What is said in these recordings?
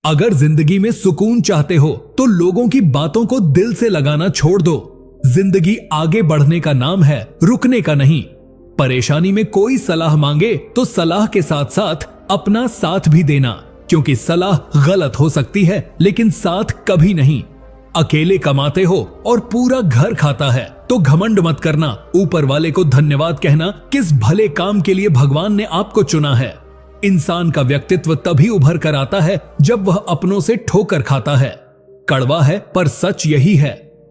अगर जिंदगी में सुकून चाहते हो तो लोगों की बातों को दिल से लगाना छोड़ दो। जिंदगी आगे बढ़ने का नाम है, रुकने का नहीं। परेशानी में कोई सलाह मांगे तो सलाह के साथ साथ अपना साथ भी देना, क्योंकि सलाह गलत हो सकती है लेकिन साथ कभी नहीं। अकेले कमाते हो और पूरा घर खाता है तो घमंड मत करना। ऊपर वाले को धन्यवाद कहना किस भले काम के लिए भगवान ने आपको चुना है। इंसान का व्यक्तित्व तभी उभर कर आता है जब वह अपनों से ठोकर खाता है। कड़वा है पर सच यही है।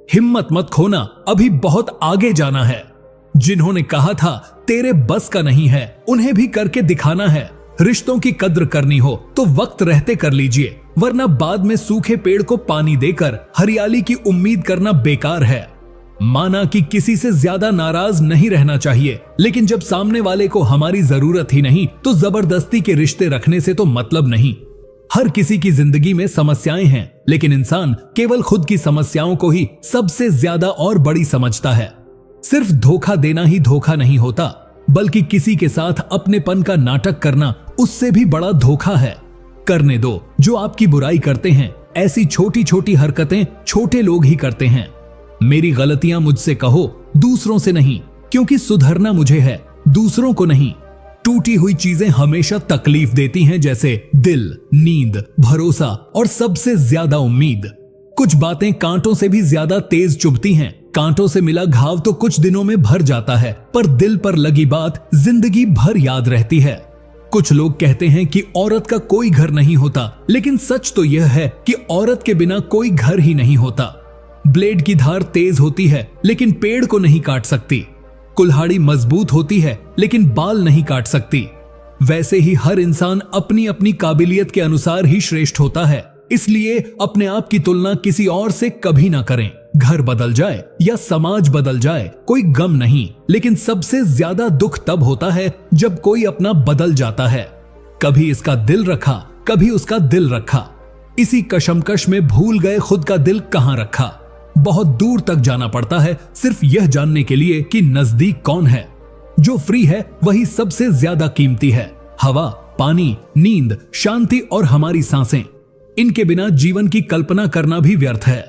हिम्मत मत खोना, अभी बहुत आगे जाना है। जिन्होंने कहा था तेरे बस का नहीं है, उन्हें भी करके दिखाना है। रिश्तों की कद्र करनी हो तो वक्त रहते कर लीजिए, वरना बाद में सूखे पेड़ को पानी देकर हरियाली की उम्मीद करना बेकार है। माना कि किसी से ज्यादा नाराज नहीं रहना चाहिए, लेकिन जब सामने वाले को हमारी जरूरत ही नहीं तो जबरदस्ती के रिश्ते रखने से तो मतलब नहीं। हर किसी की जिंदगी में समस्याएं हैं, लेकिन इंसान केवल खुद की समस्याओं को ही सबसे ज्यादा और बड़ी समझता है। सिर्फ धोखा देना ही धोखा नहीं होता, बल्कि किसी के साथ अपनेपन का नाटक करना उससे भी बड़ा धोखा है। करने दो जो आपकी बुराई करते हैं। ऐसी छोटी छोटी हरकतें छोटे लोग ही करते हैं। मेरी गलतियां मुझसे कहो, दूसरों से नहीं, क्योंकि सुधरना मुझे है, दूसरों को नहीं। टूटी हुई चीजें हमेशा तकलीफ देती हैं, जैसे दिल, नींद, भरोसा और सबसे ज्यादा उम्मीद। कुछ बातें कांटों से भी ज्यादा तेज चुभती हैं। कांटों से मिला घाव तो कुछ दिनों में भर जाता है, पर दिल पर लगी बात जिंदगी भर याद रहती है। कुछ लोग कहते हैं कि औरत का कोई घर नहीं होता, लेकिन सच तो यह है कि औरत के बिना कोई घर ही नहीं होता। ब्लेड की धार तेज होती है, लेकिन पेड़ को नहीं काट सकती। कुल्हाड़ी मजबूत होती है, लेकिन बाल नहीं काट सकती। वैसे ही हर इंसान अपनी अपनी काबिलियत के अनुसार ही श्रेष्ठ होता है। इसलिए अपने आप की तुलना किसी और से कभी ना करें। घर बदल जाए या समाज बदल जाए कोई गम नहीं, लेकिन सबसे ज्यादा दुख तब होता है जब कोई अपना बदल जाता है। कभी इसका दिल रखा, कभी उसका दिल रखा। इसी कशमकश में भूल गए खुद का दिल कहां रखा। बहुत दूर तक जाना पड़ता है सिर्फ यह जानने के लिए कि नजदीक कौन है। जो फ्री है वही सबसे ज्यादा कीमती है। हवा, पानी, नींद, शांति और हमारी सांसें, इनके बिना जीवन की कल्पना करना भी व्यर्थ है।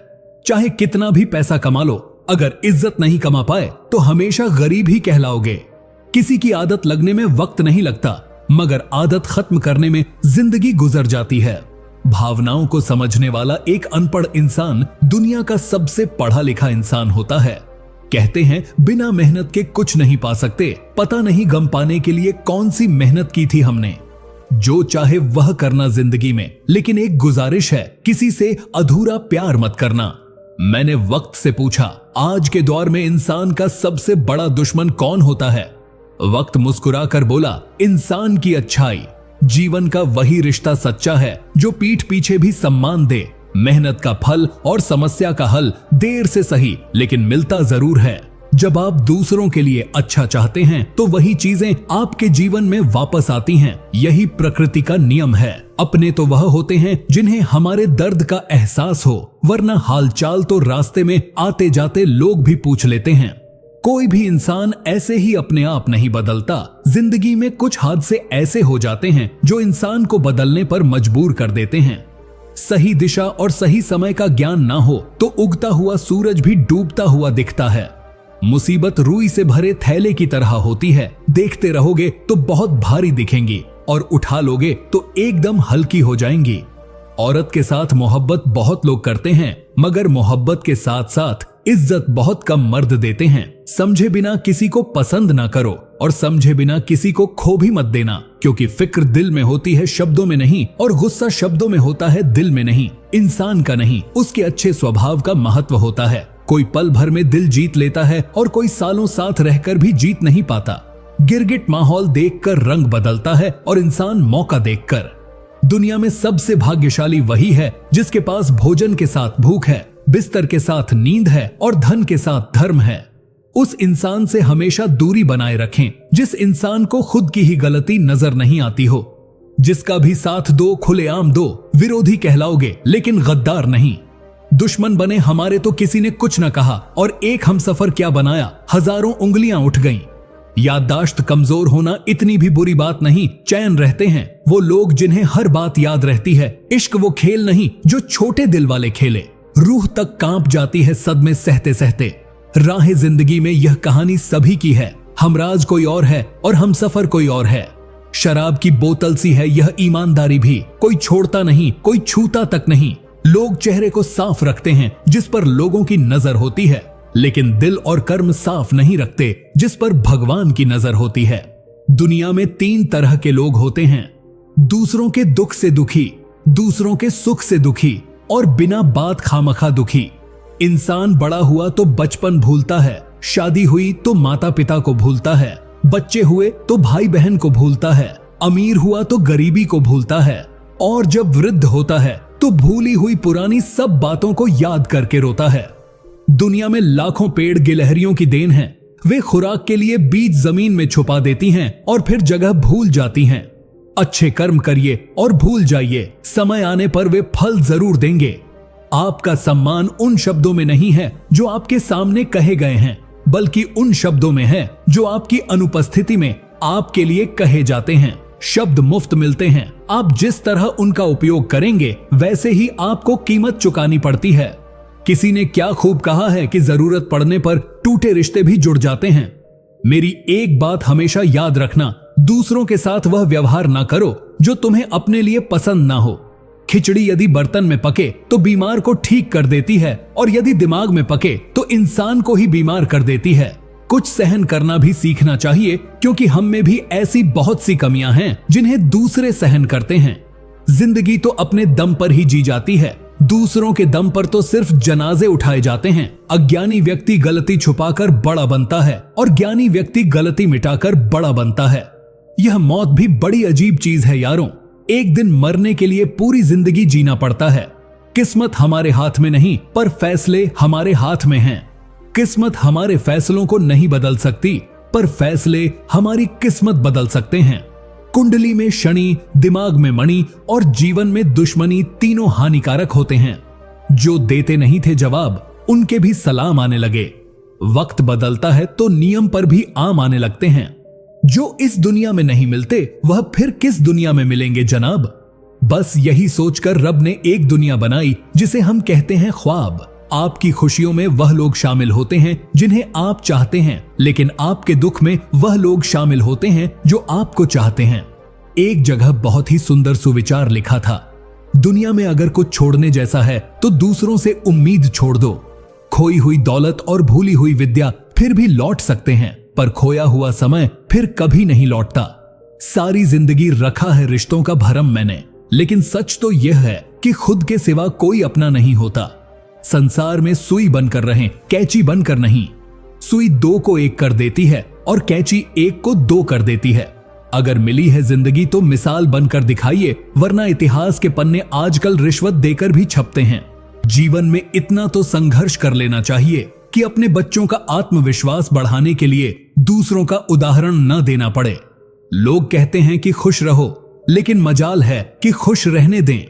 चाहे कितना भी पैसा कमा लो, अगर इज्जत नहीं कमा पाए तो हमेशा गरीब ही कहलाओगे। किसी की आदत लगने में वक्त नहीं लगता, मगर आदत खत्म करने में जिंदगी गुजर जाती है। भावनाओं को समझने वाला एक अनपढ़ इंसान दुनिया का सबसे पढ़ा लिखा इंसान होता है। कहते हैं बिना मेहनत के कुछ नहीं पा सकते। पता नहीं गम पाने के लिए कौन सी मेहनत की थी हमने। जो चाहे वह करना जिंदगी में, लेकिन एक गुजारिश है, किसी से अधूरा प्यार मत करना। मैंने वक्त से पूछा, आज के दौर में इंसान का सबसे बड़ा दुश्मन कौन होता है? वक्त मुस्कुराकर बोला, इंसान की अच्छाई। जीवन का वही रिश्ता सच्चा है जो पीठ पीछे भी सम्मान दे। मेहनत का फल और समस्या का हल देर से सही, लेकिन मिलता जरूर है। जब आप दूसरों के लिए अच्छा चाहते हैं तो वही चीजें आपके जीवन में वापस आती हैं। यही प्रकृति का नियम है। अपने तो वह होते हैं जिन्हें हमारे दर्द का एहसास हो, वरना हालचाल तो रास्ते में आते जाते लोग भी पूछ लेते हैं। कोई भी इंसान ऐसे ही अपने आप नहीं बदलता। जिंदगी में कुछ हादसे ऐसे हो जाते हैं जो इंसान को बदलने पर मजबूर कर देते हैं। सही दिशा और सही समय का ज्ञान ना हो तो उगता हुआ सूरज भी डूबता हुआ दिखता है। मुसीबत रुई से भरे थैले की तरह होती है। देखते रहोगे तो बहुत भारी दिखेंगी और उठा लोगे तो एकदम हल्की हो जाएंगी। औरत के साथ मोहब्बत बहुत लोग करते हैं, मगर मोहब्बत के साथ साथ इज्जत बहुत कम मर्द देते हैं। समझे बिना किसी को पसंद ना करो और समझे बिना किसी को खो भी मत देना, क्योंकि फिक्र दिल में होती है शब्दों में नहीं, और गुस्सा शब्दों में होता है दिल में नहीं। इंसान का नहीं, उसके अच्छे स्वभाव का महत्व होता है। कोई पल भर में दिल जीत लेता है और कोई सालों साथ रहकर भी जीत नहीं पाता। गिरगिट माहौल देखकर रंग बदलता है और इंसान मौका देखकर। दुनिया में सबसे भाग्यशाली वही है जिसके पास भोजन के साथ भूख है, बिस्तर के साथ नींद है और धन के साथ धर्म है। उस इंसान से हमेशा दूरी बनाए रखें जिस इंसान को खुद की ही गलती नजर नहीं आती हो। जिसका भी साथ दो खुलेआम दो, विरोधी कहलाओगे लेकिन गद्दार नहीं। दुश्मन बने हमारे तो किसी ने कुछ न कहा और एक हमसफर क्या बनाया, हजारों उंगलियां उठ गईं। याददाश्त कमजोर होना इतनी भी बुरी बात नहीं, चैन रहते हैं वो लोग जिन्हें हर बात याद रहती है। इश्क वो खेल नहीं जो छोटे दिल वाले खेले, रूह तक कांप जाती है सदमे सहते सहते। राह जिंदगी में यह कहानी सभी की है, हमराज कोई और है और हमसफर कोई और है। शराब की बोतल सी है यह ईमानदारी भी, कोई छोड़ता नहीं, कोई छूता तक नहीं। लोग चेहरे को साफ रखते हैं जिस पर लोगों की नजर होती है, लेकिन दिल और कर्म साफ नहीं रखते जिस पर भगवान की नजर होती है। दुनिया में 3 तरह के लोग होते हैं, दूसरों के दुख से दुखी, दूसरों के सुख से दुखी और बिना बात खामखा दुखी। इंसान बड़ा हुआ तो बचपन भूलता है, शादी हुई तो माता पिता को भूलता है, बच्चे हुए तो भाई बहन को भूलता है, अमीर हुआ तो गरीबी को भूलता है, और जब वृद्ध होता है तो भूली हुई पुरानी सब बातों को याद करके रोता है। दुनिया में लाखों पेड़ गिलहरियों की देन है, वे खुराक के लिए बीज जमीन में छुपा देती हैं और फिर जगह भूल जाती हैं। अच्छे कर्म करिए और भूल जाइए, समय आने पर वे फल जरूर देंगे। आपका सम्मान उन शब्दों में नहीं है जो आपके सामने कहे गए हैं, बल्कि उन शब्दों में है जो आपकी अनुपस्थिति में आपके लिए कहे जाते हैं। शब्द मुफ्त मिलते हैं, आप जिस तरह उनका उपयोग करेंगे वैसे ही आपको कीमत चुकानी पड़ती है। किसी ने क्या खूब कहा है कि जरूरत पड़ने पर टूटे रिश्ते भी जुड़ जाते हैं। मेरी एक बात हमेशा याद रखना, दूसरों के साथ वह व्यवहार ना करो जो तुम्हें अपने लिए पसंद ना हो। खिचड़ी यदि बर्तन में पके तो बीमार को ठीक कर देती है, और यदि दिमाग में पके तो इंसान को ही बीमार कर देती है। कुछ सहन करना भी सीखना चाहिए, क्योंकि हम में भी ऐसी बहुत सी कमियां हैं जिन्हें दूसरे सहन करते हैं। जिंदगी तो अपने दम पर ही जी जाती है, दूसरों के दम पर तो सिर्फ जनाजे उठाए जाते हैं। अज्ञानी व्यक्ति गलती छुपाकर बड़ा बनता है और ज्ञानी व्यक्ति गलती मिटाकर बड़ा बनता है। यह मौत भी बड़ी अजीब चीज है यारों, एक दिन मरने के लिए पूरी जिंदगी जीना पड़ता है। किस्मत हमारे हाथ में नहीं, पर फैसले हमारे हाथ में हैं। किस्मत हमारे फैसलों को नहीं बदल सकती, पर फैसले हमारी किस्मत बदल सकते हैं। कुंडली में शनि, दिमाग में मणि और जीवन में दुश्मनी तीनों हानिकारक होते हैं। जो देते नहीं थे जवाब, उनके भी सलाम आने लगे। वक्त बदलता है तो नियम पर भी आम आने लगते हैं। जो इस दुनिया में नहीं मिलते वह फिर किस दुनिया में मिलेंगे जनाब। बस यही सोचकर रब ने एक दुनिया बनाई जिसे हम कहते हैं ख्वाब। आपकी खुशियों में वह लोग शामिल होते हैं जिन्हें आप चाहते हैं, लेकिन आपके दुख में वह लोग शामिल होते हैं जो आपको चाहते हैं। एक जगह बहुत ही सुंदर सुविचार लिखा था, दुनिया में अगर कुछ छोड़ने जैसा है तो दूसरों से उम्मीद छोड़ दो। खोई हुई दौलत और भूली हुई विद्या फिर भी लौट सकते हैं, पर खोया हुआ समय फिर कभी नहीं लौटता। सारी जिंदगी रखा है रिश्तों का भरम मैंने, लेकिन सच तो यह है कि खुद के सिवा कोई अपना नहीं होता। संसार में सुई बनकर रहें, कैंची बनकर नहीं। सुई 2 को 1 कर देती है और कैंची 1 को 2 कर देती है। अगर मिली है जिंदगी तो मिसाल बनकर दिखाइए, वरना इतिहास के पन्ने आजकल रिश्वत देकर भी छपते हैं। जीवन में इतना तो संघर्ष कर लेना चाहिए कि अपने बच्चों का आत्मविश्वास बढ़ाने के लिए दूसरों का उदाहरण न देना पड़े। लोग कहते हैं कि खुश रहो, लेकिन मजाल है कि खुश रहने दें।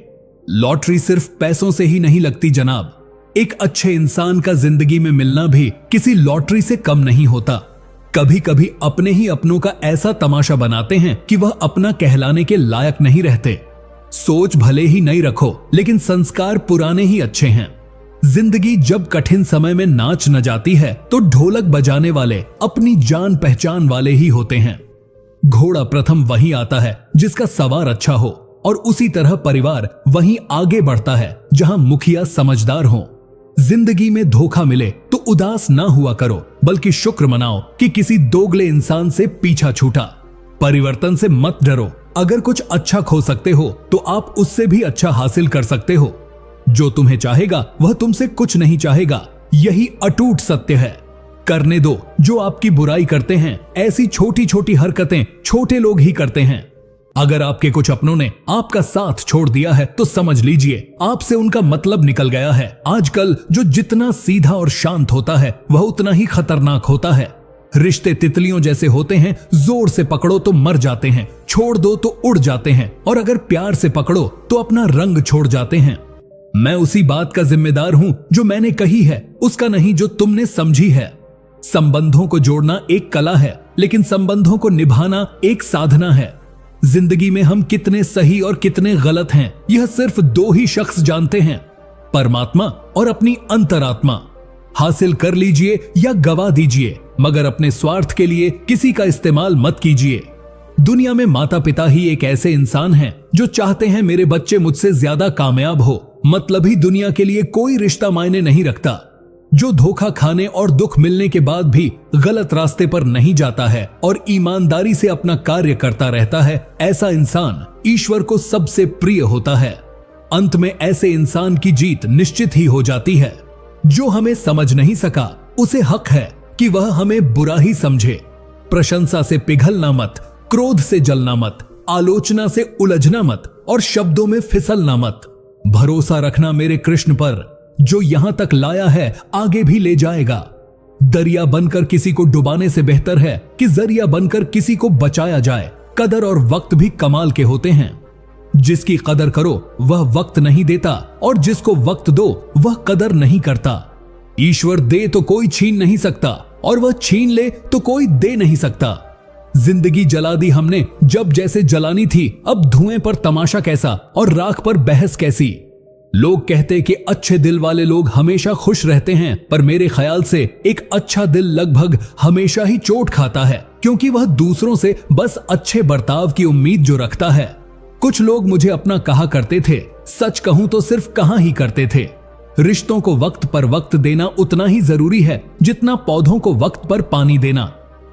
लॉटरी सिर्फ पैसों से ही नहीं लगती जनाब, एक अच्छे इंसान का जिंदगी में मिलना भी किसी लॉटरी से कम नहीं होता। कभी कभी अपने ही अपनों का ऐसा तमाशा बनाते हैं कि वह अपना कहलाने के लायक नहीं रहते। सोच भले ही नई रखो, लेकिन संस्कार पुराने ही अच्छे हैं। जिंदगी जब कठिन समय में नाच न जाती है तो ढोलक बजाने वाले अपनी जान पहचान वाले ही होते हैं। घोड़ा प्रथम वही आता है जिसका सवार अच्छा हो, और उसी तरह परिवार वहीं आगे बढ़ता है जहां मुखिया समझदार हो। जिंदगी में धोखा मिले तो उदास ना हुआ करो, बल्कि शुक्र मनाओ कि किसी दोगले इंसान से पीछा छूटा। परिवर्तन से मत डरो, अगर कुछ अच्छा खो सकते हो तो आप उससे भी अच्छा हासिल कर सकते हो। जो तुम्हें चाहेगा वह तुमसे कुछ नहीं चाहेगा, यही अटूट सत्य है। करने दो जो आपकी बुराई करते हैं, ऐसी छोटी छोटी हरकतें छोटे लोग ही करते हैं। अगर आपके कुछ अपनों ने आपका साथ छोड़ दिया है तो समझ लीजिए आपसे उनका मतलब निकल गया है। आजकल जो जितना सीधा और शांत होता है वह उतना ही खतरनाक होता है। रिश्ते तितलियों जैसे होते हैं, जोर से पकड़ो तो मर जाते हैं, छोड़ दो तो उड़ जाते हैं, और अगर प्यार से पकड़ो तो अपना रंग छोड़ जाते हैं। मैं उसी बात का जिम्मेदार हूं जो मैंने कही है, उसका नहीं जो तुमने समझी है। संबंधों को जोड़ना एक कला है, लेकिन संबंधों को निभाना एक साधना है। जिंदगी में हम कितने सही और कितने गलत हैं, यह सिर्फ दो ही शख्स जानते हैं, परमात्मा और अपनी अंतरात्मा। हासिल कर लीजिए या गवा दीजिए, मगर अपने स्वार्थ के लिए किसी का इस्तेमाल मत कीजिए। दुनिया में माता पिता ही एक ऐसे इंसान हैं जो चाहते हैं मेरे बच्चे मुझसे ज्यादा कामयाब हो। मतलब ही दुनिया के लिए कोई रिश्ता मायने नहीं रखता। जो धोखा खाने और दुख मिलने के बाद भी गलत रास्ते पर नहीं जाता है और ईमानदारी से अपना कार्य करता रहता है, ऐसा इंसान ईश्वर को सबसे प्रिय होता है। अंत में ऐसे इंसान की जीत निश्चित ही हो जाती है। जो हमें समझ नहीं सका, उसे हक है कि वह हमें बुरा ही समझे। प्रशंसा से पिघलना मत, क्रोध से जलना मत, आलोचना से उलझना मत और शब्दों में फिसलना मत। भरोसा रखना मेरे कृष्ण पर, जो यहां तक लाया है आगे भी ले जाएगा। दरिया बनकर किसी को डुबाने से बेहतर है कि जरिया बनकर किसी को बचाया जाए। कदर और वक्त भी कमाल के होते हैं। जिसकी कदर करो वह वक्त नहीं देता, और जिसको वक्त दो वह कदर नहीं करता। ईश्वर दे तो कोई छीन नहीं सकता, और वह छीन ले तो कोई दे नहीं सकता। जिंदगी जला दी हमने जब जैसे जलानी थी, अब धुएं पर तमाशा कैसा और राख पर बहस कैसी। लोग कहते कि अच्छे दिल वाले लोग हमेशा खुश रहते हैं, पर मेरे ख्याल से एक अच्छा दिल लगभग हमेशा ही चोट खाता है, क्योंकि वह दूसरों से बस अच्छे बर्ताव की उम्मीद जो रखता है। कुछ लोग मुझे अपना कहा करते थे, सच कहूं तो सिर्फ कहा ही करते थे। रिश्तों को वक्त पर वक्त देना उतना ही जरूरी है जितना पौधों को वक्त पर पानी देना।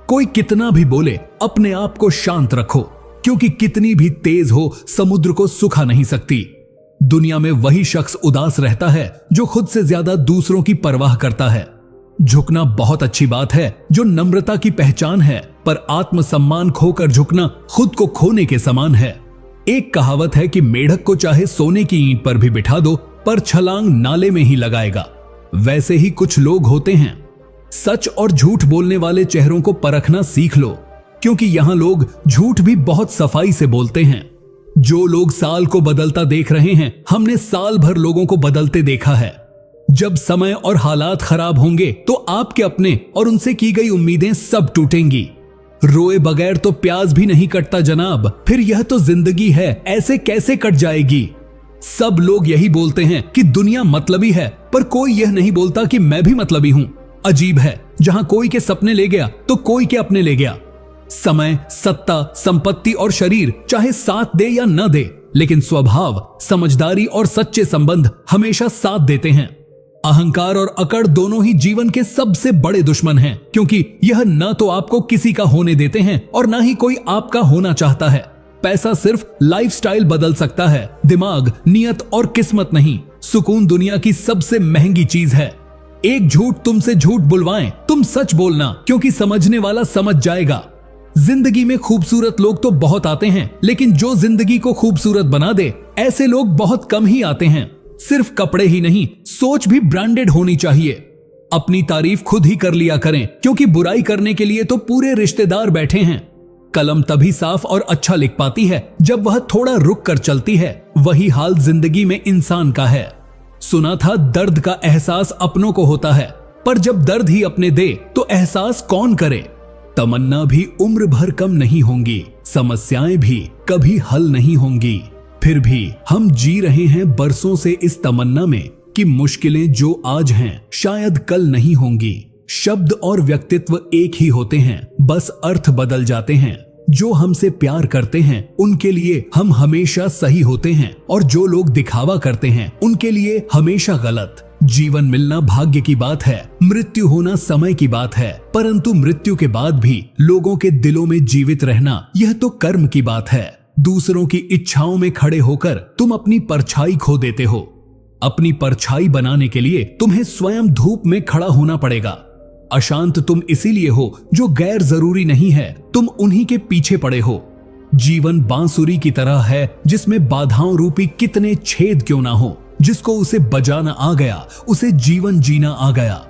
कोई कितना भी बोले, अपने आप को शांत रखो, क्योंकि कितनी भी तेज हो समुद्र को सुखा नहीं सकती। दुनिया में वही शख्स उदास रहता है जो खुद से ज्यादा दूसरों की परवाह करता है। झुकना बहुत अच्छी बात है, जो नम्रता की पहचान है, पर आत्मसम्मान खोकर झुकना खुद को खोने के समान है। एक कहावत है कि मेढक को चाहे सोने की ईंट पर भी बिठा दो, पर छलांग नाले में ही लगाएगा। वैसे ही कुछ लोग होते हैं। सच और झूठ बोलने वाले चेहरों को परखना सीख लो, क्योंकि यहां लोग झूठ भी बहुत सफाई से बोलते हैं। जो लोग साल को बदलता देख रहे हैं, हमने साल भर लोगों को बदलते देखा है। जब समय और हालात खराब होंगे तो आपके अपने और उनसे की गई उम्मीदें सब टूटेंगी। रोए बगैर तो प्याज भी नहीं कटता जनाब, फिर यह तो जिंदगी है, ऐसे कैसे कट जाएगी। सब लोग यही बोलते हैं कि दुनिया मतलबी है, पर कोई यह नहीं बोलता कि मैं भी मतलबी हूं। अजीब है, जहां कोई के सपने ले गया तो कोई के अपने ले गया। समय, सत्ता, संपत्ति और शरीर चाहे साथ दे या न दे, लेकिन स्वभाव, समझदारी और सच्चे संबंध हमेशा साथ देते हैं। अहंकार और अकड़ दोनों ही जीवन के सबसे बड़े दुश्मन हैं, क्योंकि यह न तो आपको किसी का होने देते हैं और न ही कोई आपका होना चाहता है। पैसा सिर्फ लाइफस्टाइल बदल सकता है, दिमाग, नियत और किस्मत नहीं। सुकून दुनिया की सबसे महंगी चीज है। एक झूठ तुमसे झूठ बुलवाएं, तुम सच बोलना, क्योंकि समझने वाला समझ जाएगा। जिंदगी में खूबसूरत लोग तो बहुत आते हैं, लेकिन जो जिंदगी को खूबसूरत बना दे, ऐसे लोग बहुत कम ही आते हैं। सिर्फ कपड़े ही नहीं, सोच भी ब्रांडेड होनी चाहिए। अपनी तारीफ खुद ही कर लिया करें, क्योंकि बुराई करने के लिए तो पूरे रिश्तेदार बैठे हैं। कलम तभी साफ और अच्छा लिख पाती है जब वह थोड़ा रुक कर चलती है। वही हाल जिंदगी में इंसान का है। सुना था दर्द का एहसास अपनों को होता है, पर जब दर्द ही अपने दे तो एहसास कौन करे। तमन्ना भी उम्र भर कम नहीं होंगी, समस्याएं भी कभी हल नहीं होंगी। फिर भी हम जी रहे हैं बरसों से इस तमन्ना में कि मुश्किलें जो आज हैं शायद कल नहीं होंगी। शब्द और व्यक्तित्व एक ही होते हैं, बस अर्थ बदल जाते हैं। जो हमसे प्यार करते हैं उनके लिए हम हमेशा सही होते हैं, और जो लोग दिखावा करते हैं उनके लिए हमेशा गलत। जीवन मिलना भाग्य की बात है, मृत्यु होना समय की बात है, परंतु मृत्यु के बाद भी लोगों के दिलों में जीवित रहना यह तो कर्म की बात है। दूसरों की इच्छाओं में खड़े होकर तुम अपनी परछाई खो देते हो। अपनी परछाई बनाने के लिए तुम्हें स्वयं धूप में खड़ा होना पड़ेगा। अशांत तुम इसीलिए हो जो गैर जरूरी नहीं है, तुम उन्हीं के पीछे पड़े हो। जीवन बांसुरी की तरह है जिसमें बाधाओं रूपी कितने छेद क्यों ना हो, जिसको उसे बजाना आ गया उसे जीवन जीना आ गया।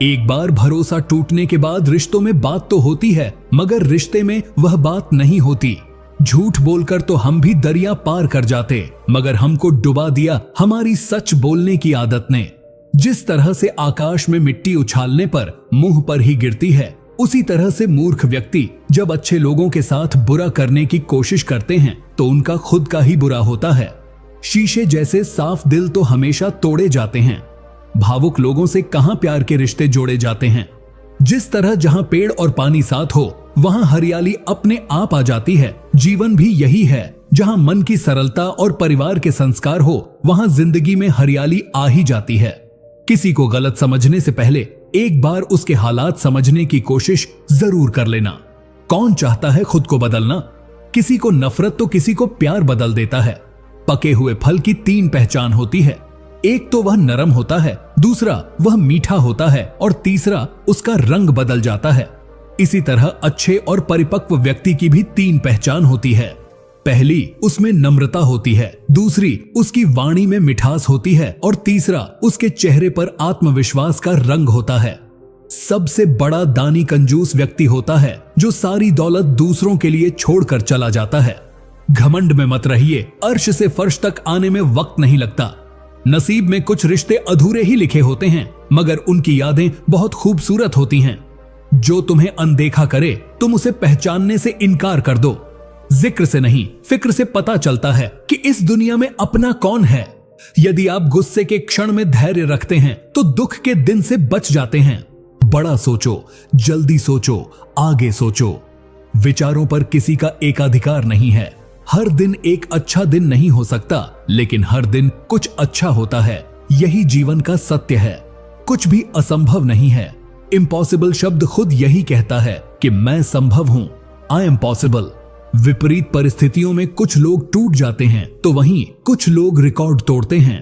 एक बार भरोसा टूटने के बाद रिश्तों में बात तो होती है, मगर रिश्ते में वह बात नहीं होती। झूठ बोलकर तो हम भी दरिया पार कर जाते, मगर हमको डुबा दिया हमारी सच बोलने की आदत ने। जिस तरह से आकाश में मिट्टी उछालने पर मुंह पर ही गिरती है, उसी तरह से मूर्ख व्यक्ति जब अच्छे लोगों के साथ बुरा करने की कोशिश करते हैं तो उनका खुद का ही बुरा होता है। शीशे जैसे साफ दिल तो हमेशा तोड़े जाते हैं। भावुक लोगों से कहां प्यार के रिश्ते जोड़े जाते हैं। जिस तरह जहां पेड़ और पानी साथ हो वहां हरियाली अपने आप आ जाती है। जीवन भी यही है, जहां मन की सरलता और परिवार के संस्कार हो वहां जिंदगी में हरियाली आ ही जाती है। किसी को गलत समझने से पहले एक बार उसके हालात समझने की कोशिश जरूर कर लेना। कौन चाहता है खुद को बदलना? किसी को नफरत तो किसी को प्यार बदल देता है। पके हुए फल की 3 पहचान होती है। एक तो वह नरम होता है, दूसरा वह मीठा होता है और तीसरा उसका रंग बदल जाता है। इसी तरह अच्छे और परिपक्व व्यक्ति की भी 3 पहचान होती है। पहली, उसमें नम्रता होती है, दूसरी उसकी वाणी में मिठास होती है और तीसरा उसके चेहरे पर आत्मविश्वास का रंग होता है। सबसे बड़ा दानी कंजूस व्यक्ति होता है जो सारी दौलत दूसरों के लिए छोड़कर चला जाता है। घमंड में मत रहिए, अर्श से फर्श तक आने में वक्त नहीं लगता। नसीब में कुछ रिश्ते अधूरे ही लिखे होते हैं, मगर उनकी यादें बहुत खूबसूरत होती हैं। जो तुम्हें अनदेखा करे तुम उसे पहचानने से इनकार कर दो। जिक्र से नहीं, फिक्र से पता चलता है कि इस दुनिया में अपना कौन है। यदि आप गुस्से के क्षण में धैर्य रखते हैं तो दुख के दिन से बच जाते हैं। बड़ा सोचो, जल्दी सोचो, आगे सोचो। विचारों पर किसी का एकाधिकार नहीं है। हर दिन एक अच्छा दिन नहीं हो सकता, लेकिन हर दिन कुछ अच्छा होता है। यही जीवन का सत्य है। कुछ भी असंभव नहीं है। इम्पॉसिबल शब्द खुद यही कहता है कि मैं संभव हूं, आई एम पॉसिबल। विपरीत परिस्थितियों में कुछ लोग टूट जाते हैं तो वहीं कुछ लोग रिकॉर्ड तोड़ते हैं।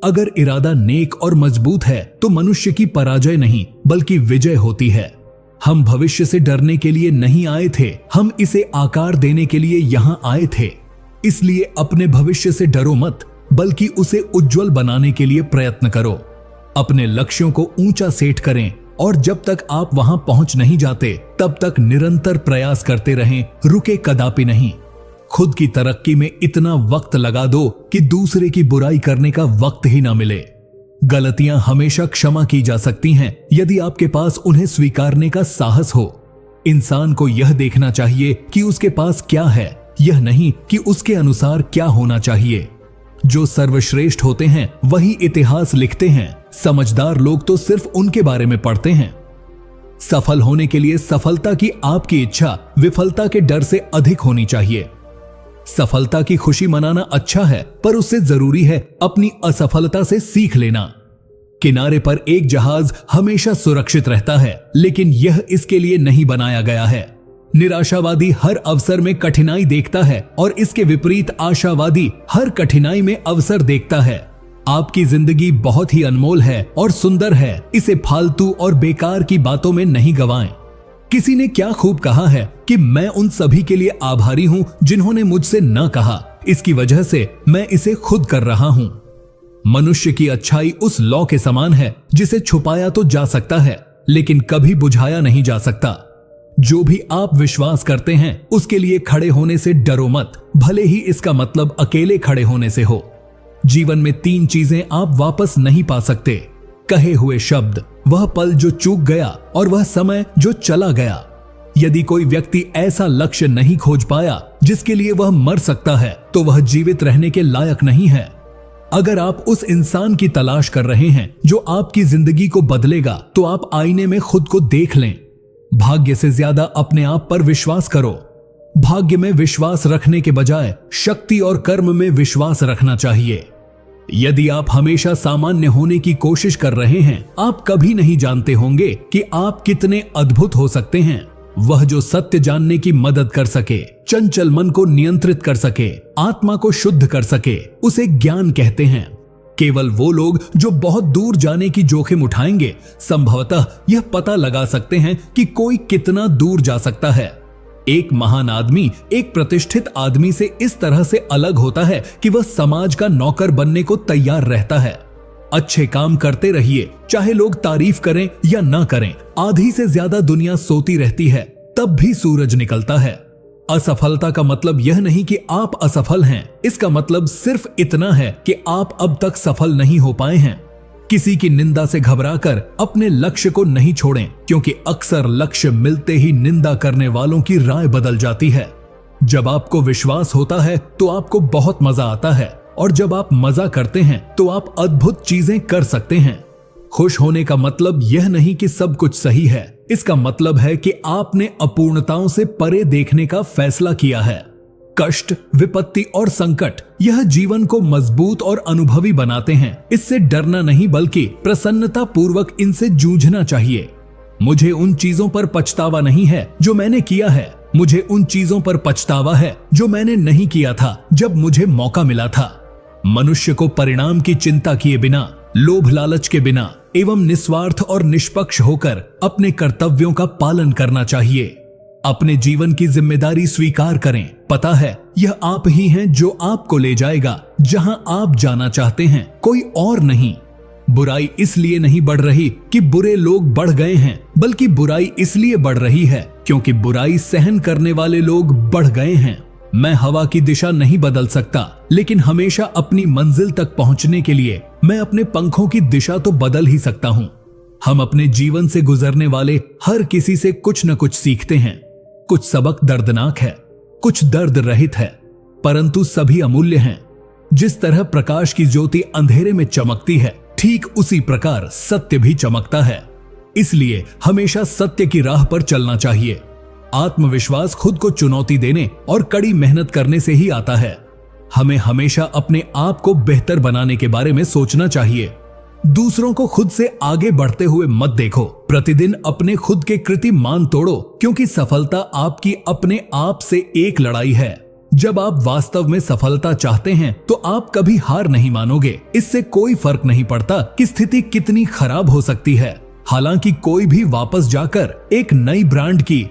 अगर इरादा नेक और मजबूत है तो मनुष्य की पराजय नहीं बल्कि विजय होती है। हम भविष्य से डरने के लिए नहीं आए थे, हम इसे आकार देने के लिए यहां आए थे। इसलिए अपने भविष्य से डरो मत, बल्कि उसे उज्जवल बनाने के लिए प्रयत्न करो। अपने लक्ष्यों को ऊंचा सेट करें और जब तक आप वहां पहुंच नहीं जाते तब तक निरंतर प्रयास करते रहें, रुके कदापि नहीं। खुद की तरक्की में इतना वक्त लगा दो कि दूसरे की बुराई करने का वक्त ही ना मिले। गलतियां हमेशा क्षमा की जा सकती हैं यदि आपके पास उन्हें स्वीकारने का साहस हो। इंसान को यह देखना चाहिए कि उसके पास क्या है, यह नहीं कि उसके अनुसार क्या होना चाहिए। जो सर्वश्रेष्ठ होते हैं वही इतिहास लिखते हैं। समझदार लोग तो सिर्फ उनके बारे में पढ़ते हैं। सफल होने के लिए सफलता की आपकी इच्छा विफलता के डर से अधिक होनी चाहिए। सफलता की खुशी मनाना अच्छा है, पर उससे जरूरी है अपनी असफलता से सीख लेना। किनारे पर एक जहाज हमेशा सुरक्षित रहता है, लेकिन यह इसके लिए नहीं बनाया गया है। निराशावादी हर अवसर में कठिनाई देखता है और इसके विपरीत आशावादी हर कठिनाई में अवसर देखता है। आपकी जिंदगी बहुत ही अनमोल है और सुंदर है, इसे फालतू और बेकार की बातों में नहीं गंवाएं। किसी ने क्या खूब कहा है कि मैं उन सभी के लिए आभारी हूं जिन्होंने मुझसे न कहा, इसकी वजह से मैं इसे खुद कर रहा हूं। मनुष्य की अच्छाई उस लौ के समान है जिसे छुपाया तो जा सकता है लेकिन कभी बुझाया नहीं जा सकता। जो भी आप विश्वास करते हैं उसके लिए खड़े होने से डरो मत, भले ही इसका मतलब अकेले खड़े होने से हो। जीवन में 3 चीजें आप वापस नहीं पा सकते: कहे हुए शब्द, वह पल जो चूक गया और वह समय जो चला गया। यदि कोई व्यक्ति ऐसा लक्ष्य नहीं खोज पाया जिसके लिए वह मर सकता है तो वह जीवित रहने के लायक नहीं है। अगर आप उस इंसान की तलाश कर रहे हैं जो आपकी जिंदगी को बदलेगा तो आप आईने में खुद को देख लें। भाग्य से ज्यादा अपने आप पर विश्वास करो। भाग्य में विश्वास रखने के बजाय शक्ति और कर्म में विश्वास रखना चाहिए। यदि आप हमेशा सामान्य होने की कोशिश कर रहे हैं, आप कभी नहीं जानते होंगे कि आप कितने अद्भुत हो सकते हैं। वह जो सत्य जानने की मदद कर सके, चंचल मन को नियंत्रित कर सके, आत्मा को शुद्ध कर सके, उसे ज्ञान कहते हैं। केवल वो लोग जो बहुत दूर जाने की जोखिम उठाएंगे संभवतः यह पता लगा सकते हैं कि कोई कितना दूर जा सकता है। एक महान आदमी एक प्रतिष्ठित आदमी से इस तरह से अलग होता है कि वह समाज का नौकर बनने को तैयार रहता है। अच्छे काम करते रहिए, चाहे लोग तारीफ करें या ना करें। आधी से ज्यादा दुनिया सोती रहती है, तब भी सूरज निकलता है। असफलता का मतलब यह नहीं कि आप असफल हैं, इसका मतलब सिर्फ इतना है कि आप अब तक सफल नहीं हो पाए हैं। किसी की निंदा से घबराकर अपने लक्ष्य को नहीं छोड़ें, क्योंकि अक्सर लक्ष्य मिलते ही निंदा करने वालों की राय बदल जाती है। जब आपको विश्वास होता है तो आपको बहुत मजा आता है, और जब आप मजा करते हैं तो आप अद्भुत चीजें कर सकते हैं। खुश होने का मतलब यह नहीं कि सब कुछ सही है, इसका मतलब है कि आपने अपूर्णताओं से परे देखने का फैसला किया है। कष्ट, विपत्ति और संकट यह जीवन को मजबूत और अनुभवी बनाते हैं। इससे डरना नहीं बल्कि प्रसन्नता पूर्वक इनसे जूझना चाहिए। मुझे उन चीजों पर पछतावा नहीं है जो मैंने किया है, मुझे उन चीजों पर पछतावा है जो मैंने नहीं किया था जब मुझे मौका मिला था। मनुष्य को परिणाम की चिंता किए बिना, लोभ लालच के बिना एवं निस्वार्थ और निष्पक्ष होकर अपने कर्तव्यों का पालन करना चाहिए। अपने जीवन की जिम्मेदारी स्वीकार करें। पता है, यह आप ही हैं जो आपको ले जाएगा जहां आप जाना चाहते हैं, कोई और नहीं। बुराई इसलिए नहीं बढ़ रही कि बुरे लोग बढ़ गए हैं, बल्कि बुराई इसलिए बढ़ रही है क्योंकि बुराई सहन करने वाले लोग बढ़ गए हैं। मैं हवा की दिशा नहीं बदल सकता, लेकिन हमेशा अपनी मंजिल तक पहुंचने के लिए मैं अपने पंखों की दिशा तो बदल ही सकता हूं। हम अपने जीवन से गुजरने वाले हर किसी से कुछ न कुछ सीखते हैं। कुछ सबक दर्दनाक है, कुछ दर्द रहित है, परंतु सभी अमूल्य हैं। जिस तरह प्रकाश की ज्योति अंधेरे में चमकती है, ठीक उसी प्रकार सत्य भी चमकता है। इसलिए हमेशा सत्य की राह पर चलना चाहिए। आत्मविश्वास खुद को चुनौती देने और कड़ी मेहनत करने से ही आता है। हमें हमेशा अपने आप को बेहतर बनाने के बारे में सोचना चाहिए। दूसरों को खुद से आगे बढ़ते हुए मत देखो। प्रतिदिन अपने खुद के कीर्तिमान तोड़ो, क्योंकि सफलता आपकी अपने आप से एक लड़ाई है। जब आप वास्तव में सफलता चाहते हैं तो आप कभी हार नहीं मानोगे। इससे कोई फर्क नहीं पड़ता कि स्थिति कितनी खराब हो सकती है। हालांकि कोई भी वापस जाकर एक नई ब्रांड की